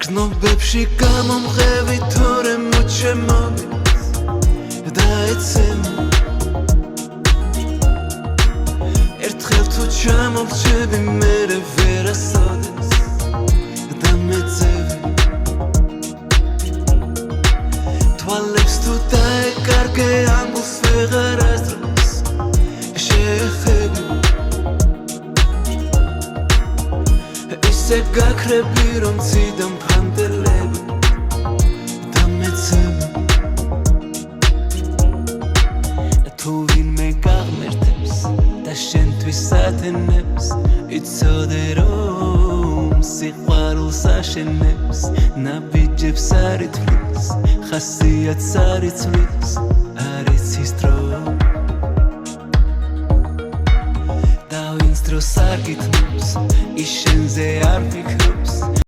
გრძნობებში გამომღები თორე მოჩემოდეს და ეცემო ერთხელ თუ ჩამოვრჩები მერე ვერასოდეს და მეძევი თვალებს თუ დაეკარგე ამბულს ვეღარ ასდროს შეეხები ისე გაქრები რომ ციდან ფანტელები და მეძევი თუ ვინმე გაღმერთებს და შენთვის ათენებს იცოდე რომ სიყვარულს აშენებს ნაბიჯებს არ ითვლის ხასიათს არ იცვლის არ იცის დრო და ვინც დროს არ გითნობს ის შენზე არ ფიქრობს